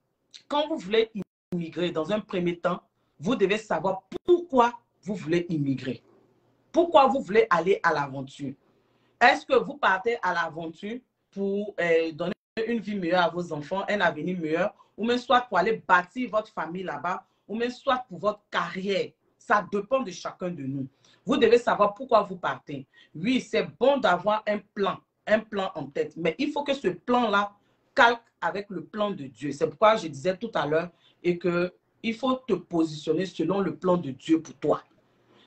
quand vous voulez immigrer, dans un premier temps, vous devez savoir pourquoi vous voulez immigrer. Pourquoi vous voulez aller à l'aventure. Est-ce que vous partez à l'aventure pour donner une vie meilleure à vos enfants, un avenir meilleur, ou même soit pour aller bâtir votre famille là-bas, ou même soit pour votre carrière? Ça dépend de chacun de nous. Vous devez savoir pourquoi vous partez. Oui, c'est bon d'avoir un plan en tête, mais il faut que ce plan-là calque avec le plan de Dieu. C'est pourquoi je disais tout à l'heure et que il faut te positionner selon le plan de Dieu pour toi.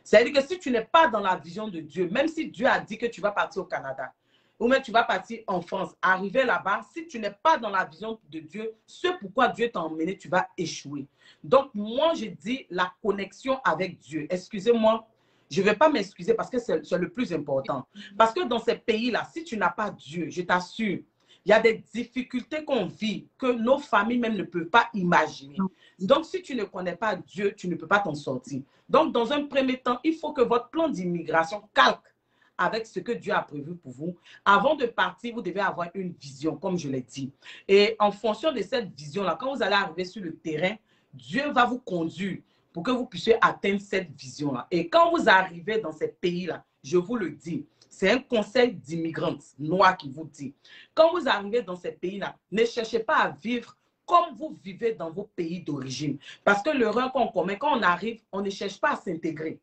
C'est-à-dire que si tu n'es pas dans la vision de Dieu, même si Dieu a dit que tu vas partir au Canada, ou même tu vas partir en France, arriver là-bas, si tu n'es pas dans la vision de Dieu, ce pourquoi Dieu t'a emmené, tu vas échouer. Donc, moi, je dis la connexion avec Dieu. Excusez-moi, je ne vais pas m'excuser parce que c'est le plus important. Parce que dans ces pays-là, si tu n'as pas Dieu, je t'assure, il y a des difficultés qu'on vit que nos familles même ne peuvent pas imaginer. Donc, si tu ne connais pas Dieu, tu ne peux pas t'en sortir. Donc, dans un premier temps, il faut que votre plan d'immigration calque avec ce que Dieu a prévu pour vous. Avant de partir, vous devez avoir une vision, comme je l'ai dit. Et en fonction de cette vision-là, quand vous allez arriver sur le terrain, Dieu va vous conduire pour que vous puissiez atteindre cette vision-là. Et quand vous arrivez dans ces pays-là, je vous le dis, c'est un conseil d'immigrants noirs qui vous dit. Quand vous arrivez dans ces pays-là, ne cherchez pas à vivre comme vous vivez dans vos pays d'origine. Parce que l'erreur qu'on commet, quand on arrive, on ne cherche pas à s'intégrer.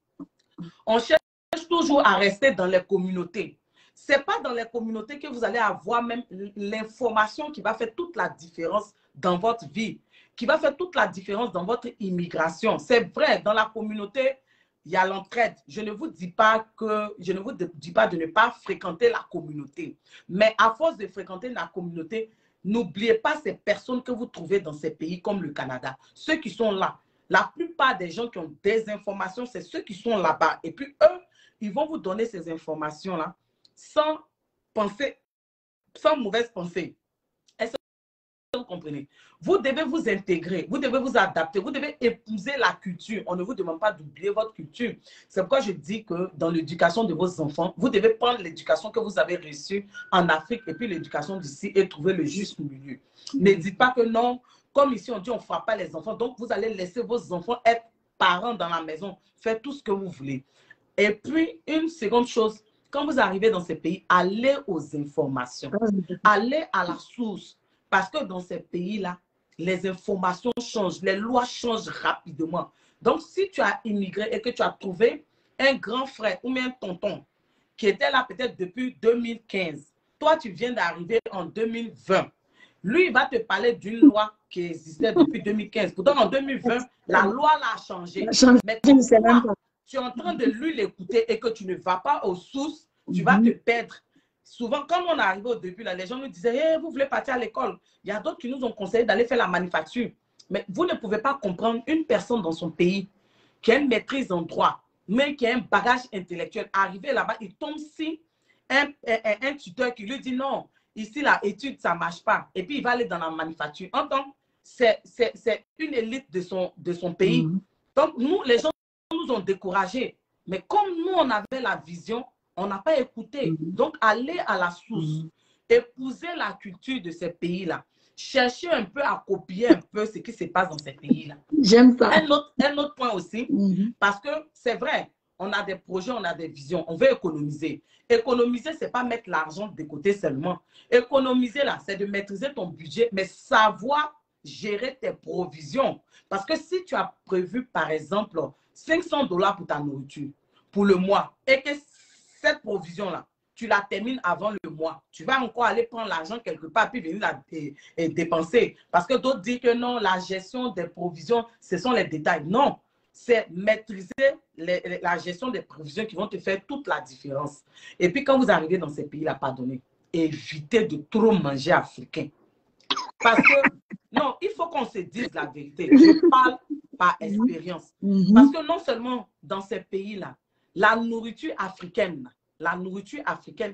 On cherche toujours à rester dans les communautés. Ce n'est pas dans les communautés que vous allez avoir même l'information qui va faire toute la différence dans votre vie, qui va faire toute la différence dans votre immigration. C'est vrai, dans la communauté, il y a l'entraide. Je ne vous dis pas de ne pas fréquenter la communauté. Mais à force de fréquenter la communauté, n'oubliez pas ces personnes que vous trouvez dans ces pays comme le Canada. Ceux qui sont là. La plupart des gens qui ont des informations, c'est ceux qui sont là-bas. Et puis eux, ils vont vous donner ces informations-là sans penser, sans mauvaise pensée. Est-ce que vous comprenez? Vous devez vous intégrer, vous devez vous adapter, vous devez épouser la culture. On ne vous demande pas d'oublier votre culture. C'est pourquoi je dis que dans l'éducation de vos enfants, vous devez prendre l'éducation que vous avez reçue en Afrique et puis l'éducation d'ici et trouver le juste milieu. Ne dites pas que non, comme ici on dit on ne frappe pas les enfants, donc vous allez laisser vos enfants être parents dans la maison, faire tout ce que vous voulez. Et puis, une seconde chose, quand vous arrivez dans ces pays, allez aux informations, allez à la source. Parce que dans ces pays-là, les informations changent, les lois changent rapidement. Donc, si tu as immigré et que tu as trouvé un grand frère ou même un tonton qui était là peut-être depuis 2015, toi, tu viens d'arriver en 2020. Lui, il va te parler d'une loi qui existait depuis 2015. Pourtant, en 2020, la loi l'a changé. Mais comme toi, tu es en train de lui l'écouter et que tu ne vas pas aux sources, tu vas te perdre. Souvent, quand on est arrivé au début, là, les gens nous disaient hey, vous voulez partir à l'école. Il y a d'autres qui nous ont conseillé d'aller faire la manufacture. Mais vous ne pouvez pas comprendre une personne dans son pays qui a une maîtrise en droit, mais qui a un bagage intellectuel. Arrivé là-bas, il tombe si un tuteur qui lui dit non, ici, la étude, ça ne marche pas. Et puis, il va aller dans la manufacture. Entends, c'est une élite de son pays. Donc, nous, les gens nous ont découragés. Mais comme nous, on avait la vision, on n'a pas écouté. Donc, allez à la source. Épouser la culture de ces pays-là. Chercher un peu à copier un peu ce qui se passe dans ces pays-là. J'aime ça. Un autre point aussi, parce que c'est vrai, on a des projets, on a des visions, on veut économiser. Économiser, ce n'est pas mettre l'argent de côté seulement. Économiser, là, c'est de maîtriser ton budget, mais savoir gérer tes provisions. Parce que si tu as prévu, par exemple, $500 pour ta nourriture, pour le mois, et que cette provision-là, tu la termines avant le mois, tu vas encore aller prendre l'argent quelque part puis venir la dépenser. Parce que d'autres disent que non, la gestion des provisions, ce sont les détails. Non, c'est maîtriser la gestion des provisions qui vont te faire toute la différence. Et puis quand vous arrivez dans ces pays-là, pardonnez, évitez de trop manger africain. Parce que, non, il faut qu'on se dise la vérité. Je parle par expérience. Parce que non seulement dans ces pays-là, la nourriture africaine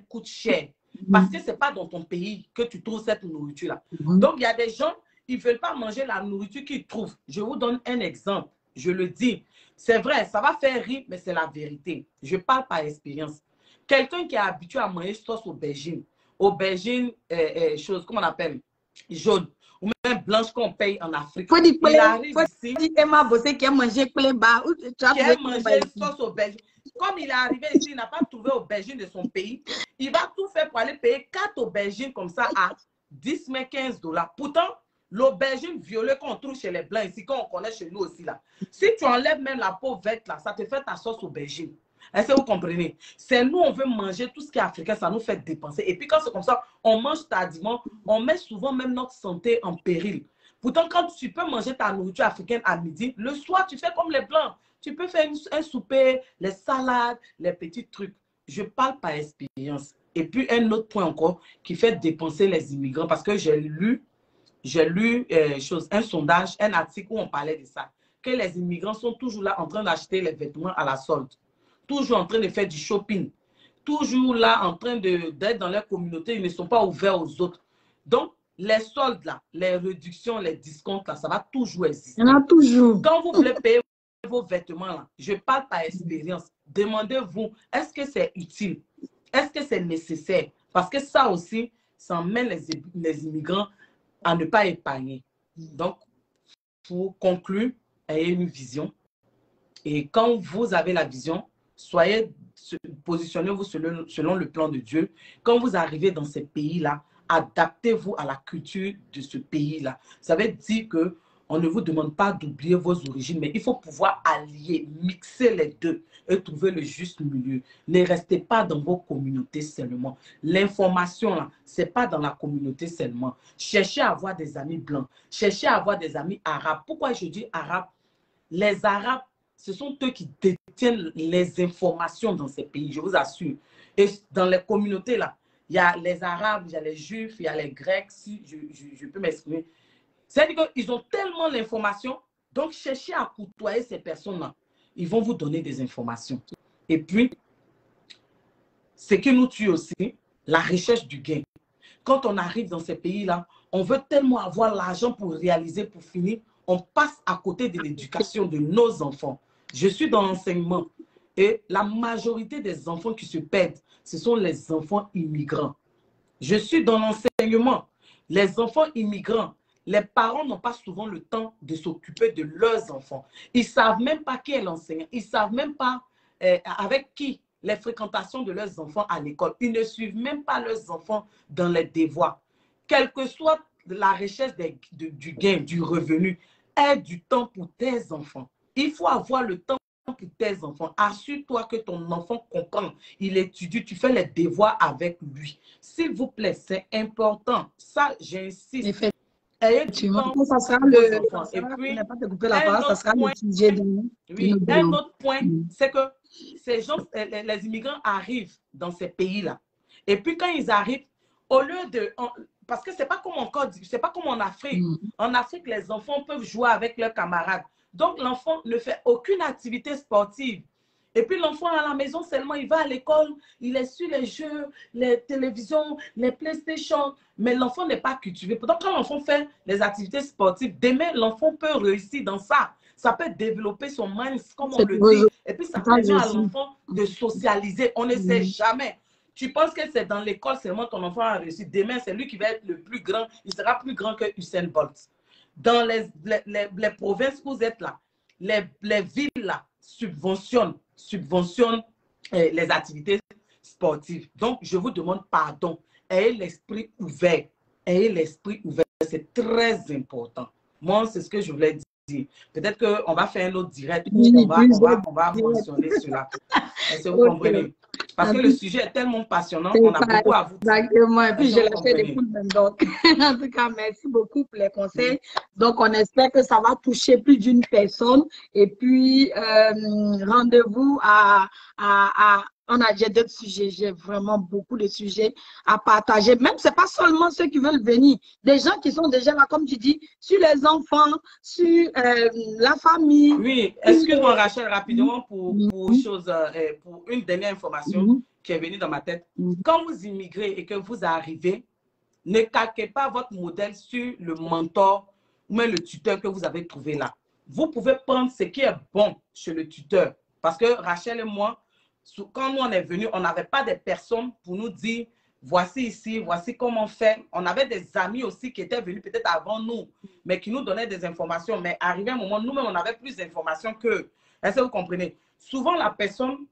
coûte cher. Parce que ce n'est pas dans ton pays que tu trouves cette nourriture-là. Donc, il y a des gens, ils ne veulent pas manger la nourriture qu'ils trouvent. Je vous donne un exemple. Je le dis. C'est vrai, ça va faire rire, mais c'est la vérité. Je parle par expérience. Quelqu'un qui est habitué à manger sauce aubergine, chose, comment on appelle, jaune, ou même blanche qu'on paye en Afrique. Il arrive ici, Emma Bossé qui a mangé cléba, qui a mangé sauce aubergine. Comme il est arrivé ici, il n'a pas trouvé aubergine de son pays, il va tout faire pour aller payer 4 aubergines comme ça à 10 mais $15. Pourtant, l'aubergine violet qu'on trouve chez les Blancs ici, qu'on connaît chez nous aussi là, si tu enlèves même la peau verte là, ça te fait ta sauce aubergine. Est-ce que vous comprenez? C'est nous, on veut manger tout ce qui est africain, ça nous fait dépenser. Et puis quand c'est comme ça, on mange tardivement, on met souvent même notre santé en péril. Pourtant, quand tu peux manger ta nourriture africaine à midi, le soir, tu fais comme les Blancs. Tu peux faire un souper, les salades, les petits trucs. Je parle par expérience. Et puis, un autre point encore qui fait dépenser les immigrants, parce que j'ai lu un sondage, un article où on parlait de ça, que les immigrants sont toujours là en train d'acheter les vêtements à la solde, toujours en train de faire du shopping, toujours là en train d'être dans leur communauté, ils ne sont pas ouverts aux autres. Donc, les soldes là, les réductions, les discounts là, ça va toujours exister. Il y en a toujours. Quand vous voulez payer vos vêtements là, je parle par expérience. Demandez-vous, est-ce que c'est utile? Est-ce que c'est nécessaire? Parce que ça aussi, ça emmène les immigrants à ne pas épargner. Donc, pour conclure, ayez une vision. Et quand vous avez la vision, positionnez-vous selon le plan de Dieu. Quand vous arrivez dans ces pays-là, adaptez-vous à la culture de ce pays-là. Ça veut dire que on ne vous demande pas d'oublier vos origines, mais il faut pouvoir allier, mixer les deux et trouver le juste milieu. Ne restez pas dans vos communautés seulement. L'information, ce n'est pas dans la communauté seulement. Cherchez à avoir des amis blancs. Cherchez à avoir des amis arabes. Pourquoi je dis arabes? Les Arabes, ce sont eux qui détiennent les informations dans ces pays, je vous assure. Et dans les communautés, là, il y a les Arabes, il y a les Juifs, il y a les Grecs, si je peux m'exprimer. C'est-à-dire qu'ils ont tellement l'information, donc cherchez à côtoyer ces personnes-là. Ils vont vous donner des informations. Et puis, ce qui nous tue aussi, la recherche du gain. Quand on arrive dans ces pays-là, on veut tellement avoir l'argent pour réaliser, pour finir, on passe à côté de l'éducation de nos enfants. Je suis dans l'enseignement et la majorité des enfants qui se perdent, ce sont les enfants immigrants. Je suis dans l'enseignement. Les enfants immigrants, les parents n'ont pas souvent le temps de s'occuper de leurs enfants. Ils ne savent même pas qui est l'enseignant. Ils ne savent même pas avec qui les fréquentations de leurs enfants à l'école. Ils ne suivent même pas leurs enfants dans les devoirs. Quelle que soit la recherche du gain, du revenu, aie du temps pour tes enfants. Il faut avoir le temps pour tes enfants. Assure-toi que ton enfant comprend. Il étudie, tu fais les devoirs avec lui. S'il vous plaît, c'est important. Ça, j'insiste. Ayez du temps pour ça sera vos enfants. Et puis, un autre point, c'est que ces gens, les immigrants arrivent dans ces pays-là. Et puis, quand ils arrivent, au lieu de... Parce que ce n'est pas comme en Afrique. En Afrique, les enfants peuvent jouer avec leurs camarades. Donc, l'enfant ne fait aucune activité sportive. Et puis l'enfant à la maison seulement, il va à l'école, il est sur les jeux, les télévisions, les PlayStation, mais l'enfant n'est pas cultivé. Pourtant, quand l'enfant fait les activités sportives, demain, l'enfant peut réussir dans ça. Ça peut développer son mind, comme on le dit. Et puis, ça permet à l'enfant de socialiser. On ne sait jamais. Tu penses que c'est dans l'école seulement ton enfant a réussi. Demain, c'est lui qui va être le plus grand. Il sera plus grand que Usain Bolt. Dans les provinces où vous êtes là, les villes là, subventionnent les activités sportives. Donc, je vous demande pardon. Ayez l'esprit ouvert. Ayez l'esprit ouvert. C'est très important. Moi, c'est ce que je voulais dire. Peut-être qu'on va faire un autre direct où on va mentionner cela. Est-ce que vous comprenez? Parce que le sujet est tellement passionnant, on a beaucoup à vous dire. Exactement. Et puis, je l'ai fait des poules même. Donc, en tout cas, merci beaucoup pour les conseils. Donc, on espère que ça va toucher plus d'une personne. Et puis, rendez-vous j'ai d'autres sujets. J'ai vraiment beaucoup de sujets à partager. Même, ce n'est pas seulement ceux qui veulent venir. Des gens qui sont déjà là, comme tu dis, sur les enfants, sur la famille. Oui, excuse-moi, Rachel, rapidement pour une dernière information qui est venue dans ma tête. Quand vous immigrez et que vous arrivez, ne calquez pas votre modèle sur le mentor ou même le tuteur que vous avez trouvé là. Vous pouvez prendre ce qui est bon chez le tuteur. Parce que Rachel et moi, quand nous on est venus, on n'avait pas des personnes pour nous dire voici ici, voici comment on fait. On avait des amis aussi qui étaient venus peut-être avant nous, mais qui nous donnaient des informations. Mais arrivé un moment, nous-mêmes, on avait plus d'informations qu'eux. Est-ce que vous comprenez? Souvent, la personne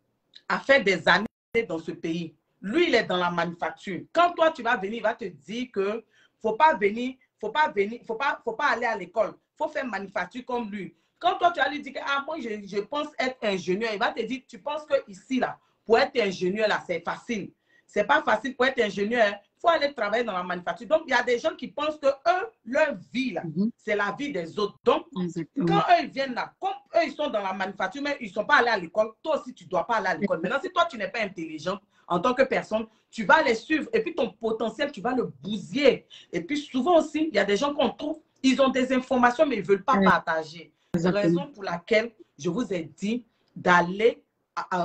a fait des années dans ce pays. Lui, il est dans la manufacture. Quand toi, tu vas venir, il va te dire que faut pas aller à l'école. Il faut faire manufacture comme lui. Quand toi, tu vas lui dire que moi, je pense être ingénieur, il va te dire, tu penses que ici, là, pour être ingénieur, là, c'est facile. C'est pas facile pour être ingénieur. Il faut aller travailler dans la manufacture. Donc, il y a des gens qui pensent que eux, leur vie, là, c'est la vie des autres. Donc, quand eux, ils viennent là, comme eux, ils sont dans la manufacture, mais ils ne sont pas allés à l'école, toi aussi, tu ne dois pas aller à l'école. Maintenant, si toi, tu n'es pas intelligent en tant que personne, tu vas les suivre et puis ton potentiel, tu vas le bousiller. Et puis, souvent aussi, il y a des gens qu'on trouve, ils ont des informations, mais ils ne veulent pas partager. C'est la raison pour laquelle je vous ai dit d'aller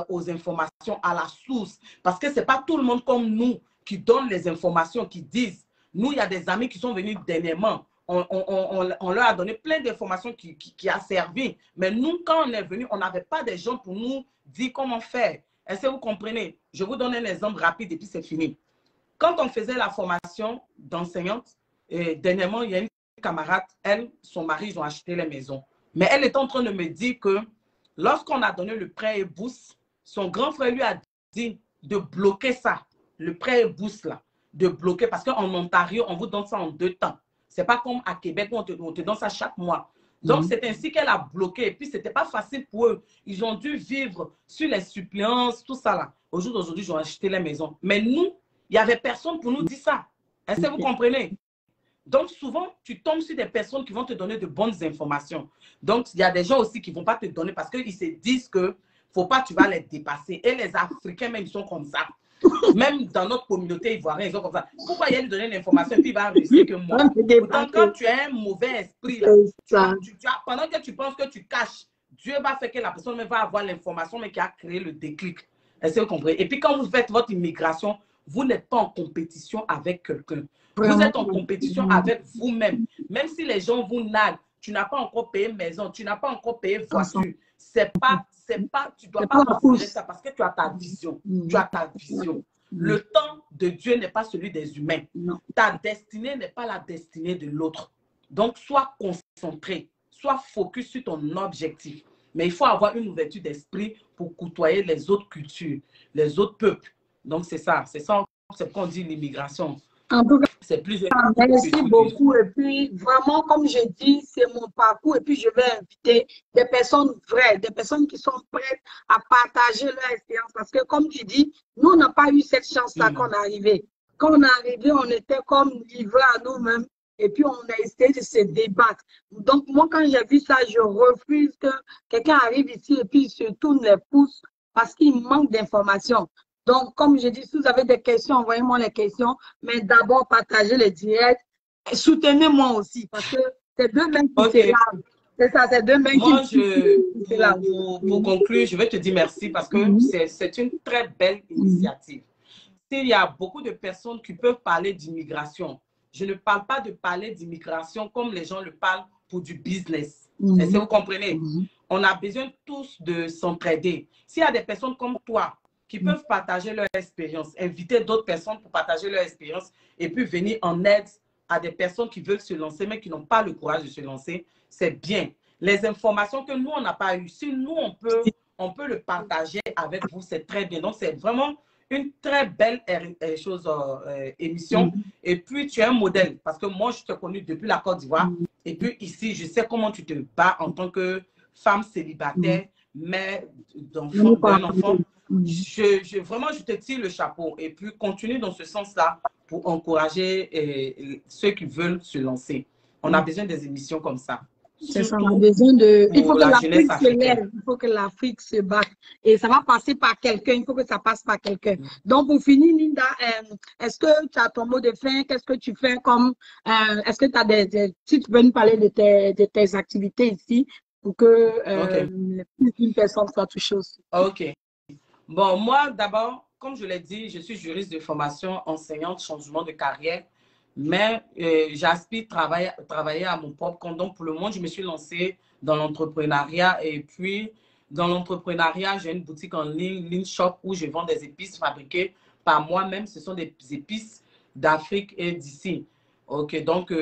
aux informations à la source. Parce que ce n'est pas tout le monde comme nous qui donne les informations, qui disent. Nous, il y a des amis qui sont venus dernièrement. On leur a donné plein d'informations qui a servi. Mais nous, quand on est venu, on n'avait pas des gens pour nous dire comment faire. Est-ce que vous comprenez? Je vous donne un exemple rapide et puis c'est fini. Quand on faisait la formation d'enseignante, dernièrement, il y a une camarade, elle, son mari, ils ont acheté les maisons. Mais elle est en train de me dire que lorsqu'on a donné le prêt et bourse, son grand frère lui a dit de bloquer ça, le prêt et bourse là, de bloquer parce qu'en Ontario, on vous donne ça en 2 temps. Ce n'est pas comme à Québec où on te donne ça chaque mois. Donc, c'est ainsi qu'elle a bloqué. Et puis, ce n'était pas facile pour eux. Ils ont dû vivre sur les suppléances, tout ça là. Au jour d'aujourd'hui, ils ont acheté les maisons. Mais nous, il n'y avait personne pour nous dire ça. Est-ce que vous comprenez? Donc, souvent, tu tombes sur des personnes qui vont te donner de bonnes informations. Donc, il y a des gens aussi qui ne vont pas te donner parce qu'ils se disent que ne faut pas, tu vas les dépasser. Et les Africains, même, ils sont comme ça. Même dans notre communauté ivoirienne, ils sont comme ça. Pourquoi il a lui donner une information et puis il va réussir que moi? Pourtant, quand tu as un mauvais esprit, là, pendant que tu penses que tu caches, Dieu va faire que la personne va avoir l'information, mais qui a créé le déclic. Est-ce que vous comprenez? Et puis, quand vous faites votre immigration, vous n'êtes pas en compétition avec quelqu'un. Vous êtes en compétition avec vous-même. Même si les gens vous naguent, tu n'as pas encore payé maison, tu n'as pas encore payé voiture. Tu ne dois pas considérer ça parce que tu as ta vision. Tu as ta vision. Le temps de Dieu n'est pas celui des humains. Ta destinée n'est pas la destinée de l'autre. Donc, sois concentré, sois focus sur ton objectif. Mais il faut avoir une ouverture d'esprit pour côtoyer les autres cultures, les autres peuples. Donc, c'est ça. C'est ça qu'on dit l'immigration. En tout cas, c'est plus merci beaucoup. Et puis, vraiment, comme je dis, c'est mon parcours. Et puis, je vais inviter des personnes vraies, des personnes qui sont prêtes à partager leur expérience. Parce que, comme tu dis, nous, on n'a pas eu cette chance-là quand on est arrivé. Quand on est arrivé, on était comme livrés à nous-mêmes. Et puis, on a essayé de se débattre. Donc, moi, quand j'ai vu ça, je refuse que quelqu'un arrive ici et puis il se tourne les pouces parce qu'il manque d'informations. Donc, comme je dis, si vous avez des questions, envoyez-moi les questions. Mais d'abord, partagez les directs. Soutenez-moi aussi parce que c'est deux mêmes qui se lavent. C'est ça, c'est deux mains Moi, qui... pour conclure, je vais te dire merci parce que c'est une très belle initiative. Il y a beaucoup de personnes qui peuvent parler d'immigration. Je ne parle pas de parler d'immigration comme les gens le parlent pour du business. Est-ce que vous comprenez? On a besoin tous de s'entraider. S'il y a des personnes comme toi qui peuvent partager leur expérience, inviter d'autres personnes pour partager leur expérience et puis venir en aide à des personnes qui veulent se lancer mais qui n'ont pas le courage de se lancer, c'est bien. Les informations que nous, on n'a pas eues, si nous, on peut le partager avec vous, c'est très bien. Donc, c'est vraiment une très belle émission. Et puis, tu es un modèle parce que moi, je t'ai connu depuis la Côte d'Ivoire. Et puis, ici, je sais comment tu te bats en tant que femme célibataire, mère d'un enfant. Vraiment, je te tire le chapeau. Et puis, continue dans ce sens-là pour encourager ceux qui veulent se lancer. On a besoin des émissions comme ça. C'est ça, on a besoin de... Il faut que l'Afrique se lève, il faut que l'Afrique se batte. Et ça va passer par quelqu'un, il faut que ça passe par quelqu'un. Donc, pour finir, Linda, est-ce que tu as ton mot de fin? Qu'est-ce que tu fais comme... est-ce que tu as si tu veux nous parler de tes activités ici pour que plus d'une personne soit touchée aussi. OK. Bon, moi, d'abord, comme je l'ai dit, je suis juriste de formation, enseignante, changement de carrière. Mais j'aspire travailler à mon propre compte. Donc, pour le moment, je me suis lancée dans l'entrepreneuriat. Et puis, dans l'entrepreneuriat, j'ai une boutique en ligne, Lean Shop, où je vends des épices fabriquées par moi-même. Ce sont des épices d'Afrique et d'ici. OK, donc,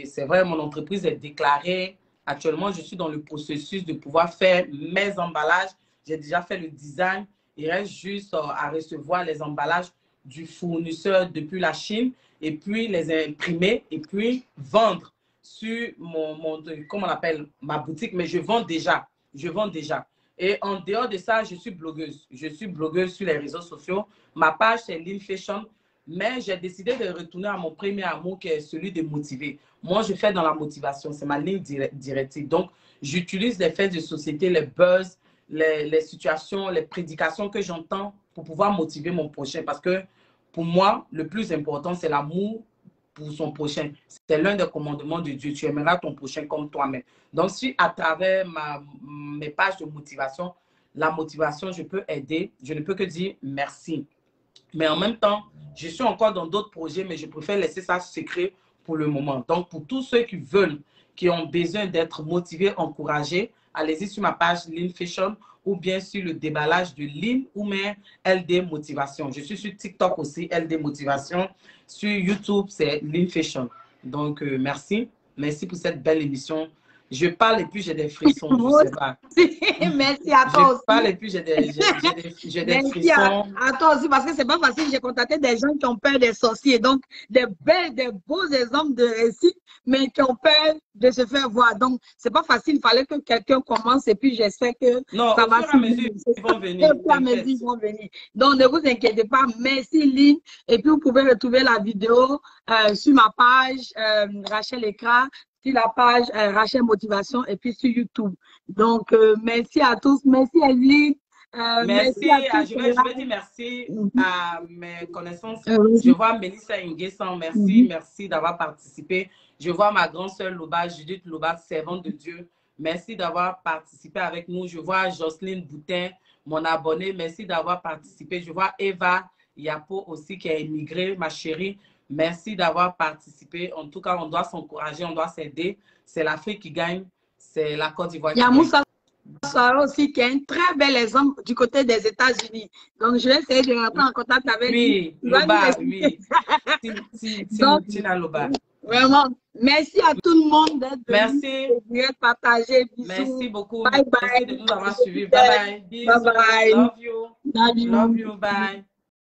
c'est vrai, mon entreprise est déclarée. Actuellement, je suis dans le processus de pouvoir faire mes emballages. J'ai déjà fait le design. Il reste juste à recevoir les emballages du fournisseur depuis la Chine et puis les imprimer et puis vendre sur comment on appelle, ma boutique. Mais je vends déjà. Et en dehors de ça, je suis blogueuse. Je suis blogueuse sur les réseaux sociaux. Ma page, c'est Lean Fashion. Mais j'ai décidé de retourner à mon premier amour qui est celui de motiver. Moi, je fais dans la motivation. C'est ma ligne directive. Donc, j'utilise les faits de société, les buzz, les situations, les prédications que j'entends pour pouvoir motiver mon prochain. Parce que pour moi, le plus important, c'est l'amour pour son prochain. C'est l'un des commandements de Dieu. Tu aimeras ton prochain comme toi-même. Donc, si à travers mes pages de motivation, la motivation, je peux aider, je ne peux que dire merci. Mais en même temps, je suis encore dans d'autres projets, mais je préfère laisser ça secret pour le moment. Donc, pour tous ceux qui veulent, qui ont besoin d'être motivés, encouragés, allez-y sur ma page Lean Fashion ou bien sur le déballage de Lean ou bien LD Motivation. Je suis sur TikTok aussi, LD Motivation. Sur YouTube, c'est Lean Fashion. Donc, merci. Merci pour cette belle émission. Je parle et puis j'ai des frissons, je sais pas. Merci à toi aussi. Je parle et puis j'ai des frissons. À toi aussi, parce que c'est pas facile. J'ai contacté des gens qui ont peur des sorciers. Donc, des beaux exemples de réussite, mais qui ont peur de se faire voir. Donc, c'est pas facile. Il fallait que quelqu'un commence et puis j'espère que ça va se mesure, ils vont venir. Au fur et à mesure, ils vont venir. Donc, ne vous inquiétez pas. Merci, Lynn. Et puis, vous pouvez retrouver la vidéo sur ma page Rachel Ekra, sur la page Rachel Motivation et puis sur YouTube. Donc, merci à tous. Merci à Lynn. Merci à tous. Je vais dire merci à mes connaissances. Je vois Mélissa Nguessan. Merci d'avoir participé. Je vois ma grande sœur Loba, Judith Loba, servante de Dieu. Merci d'avoir participé avec nous. Je vois Jocelyne Boutin, mon abonnée. Merci d'avoir participé. Je vois Eva Yapo aussi qui a émigré, ma chérie. Merci d'avoir participé. En tout cas, on doit s'encourager, on doit s'aider. C'est l'Afrique qui gagne, c'est la Côte d'Ivoire qui gagne. Moussa Sara aussi qui est un très bel exemple du côté des États-Unis. Donc, je vais essayer de rentrer en contact avec lui. Loba, oui. Tina Loba. Vraiment. Merci à tout le monde d'être venu. Merci. Partager. Bisous. Merci beaucoup. Bye bye. Merci de nous avoir suivis. Bye bye. Bisous. Bye bye. Love you. Love you. Bye.